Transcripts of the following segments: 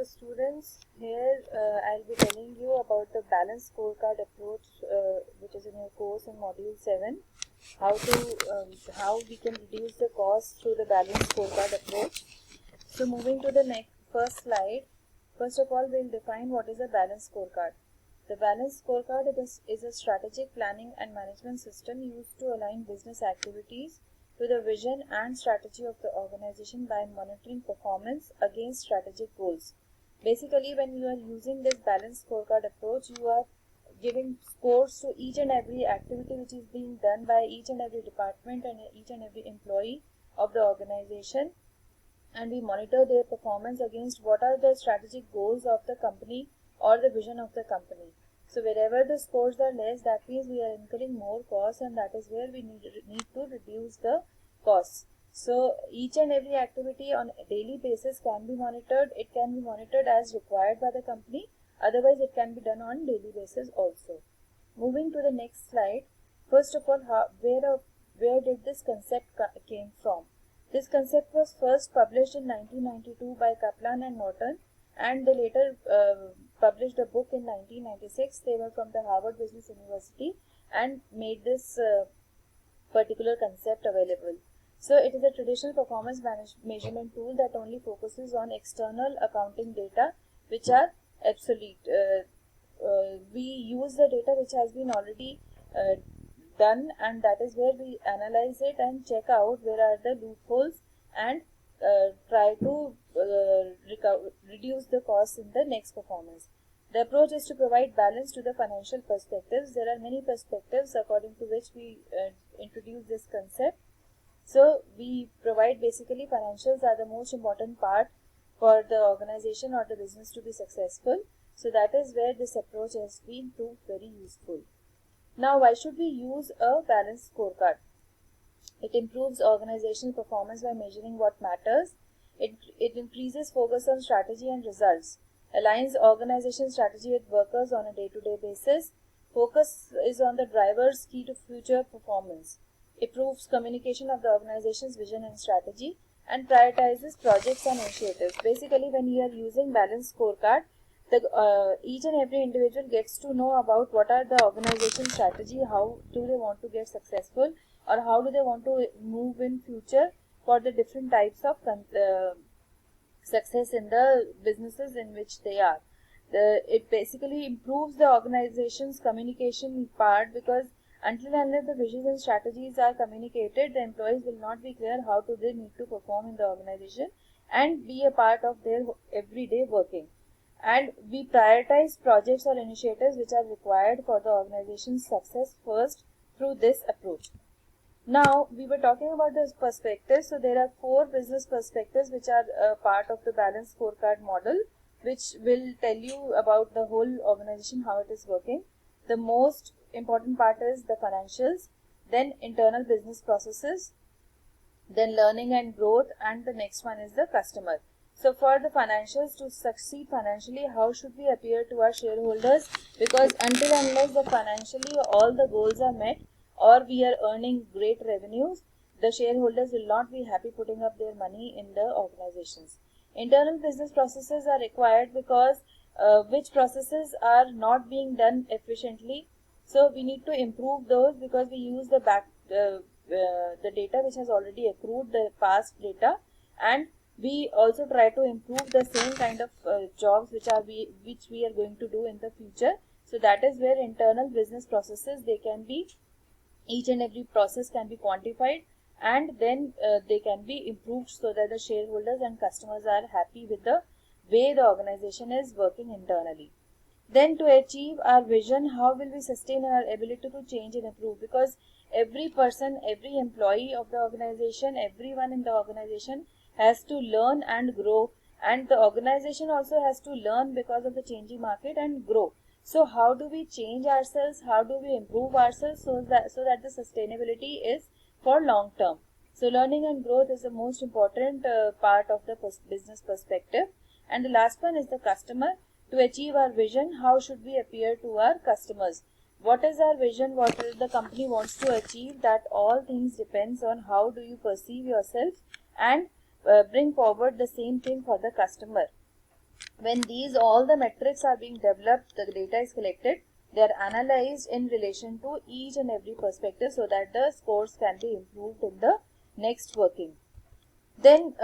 So students, here I'll be telling you about the balanced scorecard approach, which is in your course in module 7. How we can reduce the cost through the balanced scorecard approach. So moving to the first slide. First of all, we'll define what is a balanced scorecard. The balanced scorecard is a strategic planning and management system used to align business activities to the vision and strategy of the organization by monitoring performance against strategic goals. Basically, when you are using this balanced scorecard approach, you are giving scores to each and every activity which is being done by each and every department and each and every employee of the organization, and we monitor their performance against what are the strategic goals of the company or the vision of the company. So wherever the scores are less, that means we are incurring more costs, and that is where we need to reduce the costs. So each and every activity on a daily basis can be monitored. It can be monitored as required by the company. Otherwise, it can be done on daily basis also. Moving to the next slide. First of all, where did this concept came from? This concept was first published in 1992 by Kaplan and Norton, and they later published a book in 1996. They were from the Harvard Business University and made this particular concept available. So it is a traditional performance measurement tool that only focuses on external accounting data which are obsolete. We use the data which has been already done, and that is where we analyze it and check out where are the loopholes and try to reduce the costs in the next performance. The approach is to provide balance to the financial perspectives. There are many perspectives according to which we introduce this concept. So we provide basically financials are the most important part for the organization or the business to be successful. So that is where this approach has been proved very useful. Now, why should we use a balanced scorecard? It improves organizational performance by measuring what matters. It increases focus on strategy and results, aligns organization strategy with workers on a day-to-day basis. Focus is on the drivers key to future performance. Improves communication of the organization's vision and strategy, and prioritizes projects and initiatives. Basically, when you are using balanced scorecard, each and every individual gets to know about what are the organization strategy, how do they want to get successful, or how do they want to move in future for the different types of success in the businesses in which they are. It basically improves the organization's communication part, because until and unless the visions and strategies are communicated, the employees will not be clear how do they need to perform in the organization and be a part of their everyday working. And we prioritize projects or initiatives which are required for the organization's success first through this approach. Now, we were talking about the perspectives. So there are 4 business perspectives which are part of the balanced scorecard model, which will tell you about the whole organization, how it is working. The most important part is the financials, then internal business processes, then learning and growth, and the next one is the customer. So for the financials, to succeed financially, how should we appear to our shareholders? Because until and unless the financially all the goals are met or we are earning great revenues, the shareholders will not be happy putting up their money in the organizations. Internal business processes are required because which processes are not being done efficiently. So we need to improve those, because we use the data which has already accrued, the past data, and we also try to improve the same kind of jobs which we are going to do in the future. So that is where internal business processes, they can be, each and every process can be quantified, and then they can be improved so that the shareholders and customers are happy with the way the organization is working internally. Then to achieve our vision, how will we sustain our ability to change and improve? Because every person, every employee of the organization, everyone in the organization has to learn and grow, and the organization also has to learn because of the changing market and grow. So how do we change ourselves? How do we improve ourselves so that the sustainability is for long term? So learning and growth is the most important part of the business perspective. And the last one is the customer. To achieve our vision, how should we appear to our customers? What is our vision? What the company wants to achieve? That all things depends on how do you perceive yourself and bring forward the same thing for the customer. When all the metrics are being developed, the data is collected, they are analyzed in relation to each and every perspective so that the scores can be improved in the next working. Then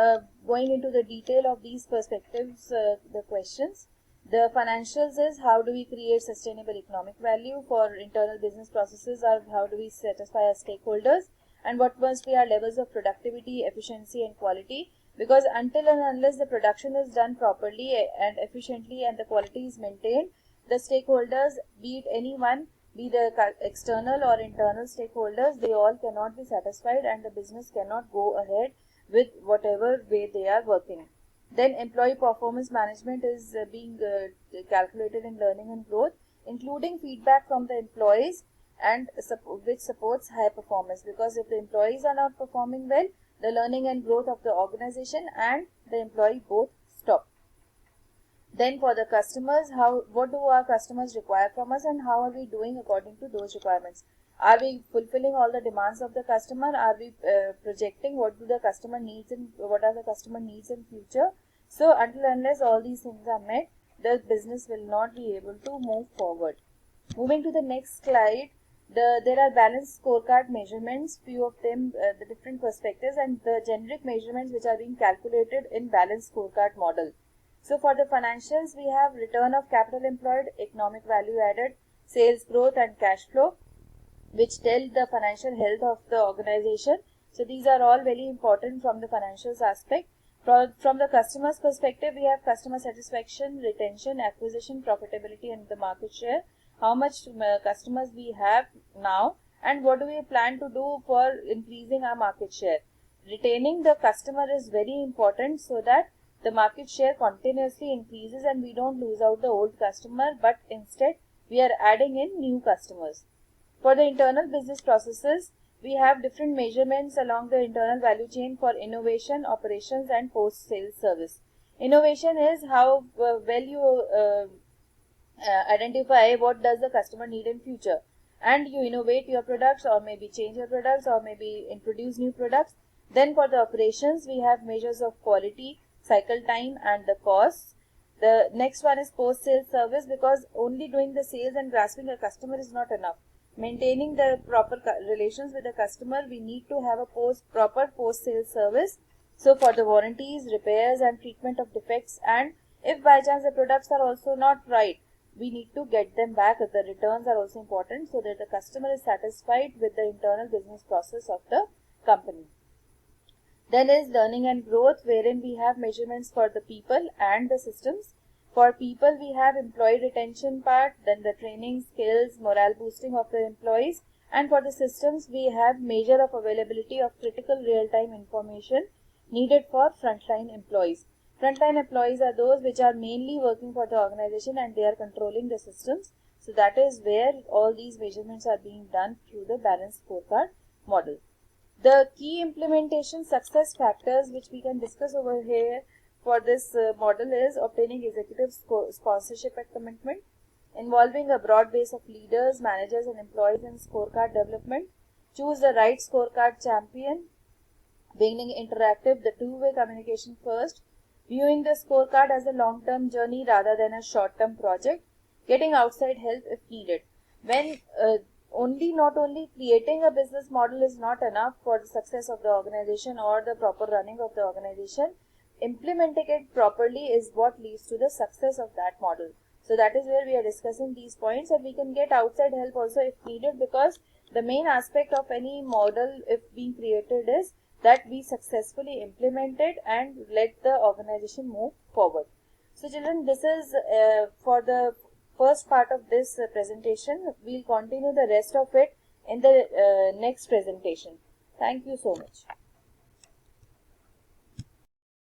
going into the detail of these perspectives, the questions. The financials is how do we create sustainable economic value for internal business processes, or how do we satisfy our stakeholders, and what must be our levels of productivity, efficiency and quality, because until and unless the production is done properly and efficiently and the quality is maintained, the stakeholders, be it anyone, be the external or internal stakeholders, they all cannot be satisfied and the business cannot go ahead with whatever way they are working. Then employee performance management is being calculated in learning and growth, including feedback from the employees and which supports high performance, because if the employees are not performing well, the learning and growth of the organization and the employee both stop. Then for the customers, what do our customers require from us and how are we doing according to those requirements? Are we fulfilling all the demands of the customer? Are we projecting what do the customer needs and what are the customer needs in future? So until unless all these things are met, the business will not be able to move forward. Moving to the next slide, there are balanced scorecard measurements, few of them, the different perspectives and the generic measurements which are being calculated in balanced scorecard model. So for the financials, we have return of capital employed, economic value added, sales growth and cash flow, which tell the financial health of the organization. So these are all very important from the financials aspect. From the customer's perspective, we have customer satisfaction, retention, acquisition, profitability and the market share. How much customers we have now and what do we plan to do for increasing our market share. Retaining the customer is very important so that the market share continuously increases and we don't lose out the old customer, but instead we are adding in new customers. For the internal business processes, we have different measurements along the internal value chain for innovation, operations and post-sales service. Innovation is how well you identify what does the customer need in future and you innovate your products or maybe change your products or maybe introduce new products. Then for the operations, we have measures of quality, cycle time and the costs. The next one is post-sales service, because only doing the sales and grasping a customer is not enough. Maintaining the proper relations with the customer, we need to have a proper post-sales service. So for the warranties, repairs and treatment of defects, and if by chance the products are also not right, we need to get them back. The returns are also important so that the customer is satisfied with the internal business process of the company. Then is learning and growth, wherein we have measurements for the people and the systems. For people, we have employee retention part, then the training, skills, morale boosting of the employees. And for the systems, we have measure of availability of critical real-time information needed for frontline employees. Frontline employees are those which are mainly working for the organization and they are controlling the systems. So that is where all these measurements are being done through the balanced scorecard model. The key implementation success factors which we can discuss over here for this model is obtaining executive sponsorship and commitment, involving a broad base of leaders, managers and employees in scorecard development, choose the right scorecard champion, being interactive, the two-way communication first, viewing the scorecard as a long-term journey rather than a short-term project, getting outside help if needed. When not only creating a business model is not enough for the success of the organization or the proper running of the organization, implementing it properly is what leads to the success of that model. So that is where we are discussing these points, and we can get outside help also if needed, because the main aspect of any model if being created is that we successfully implement it and let the organization move forward. So children, this is for the first part of this presentation. We'll continue the rest of it in the next presentation. Thank you so much.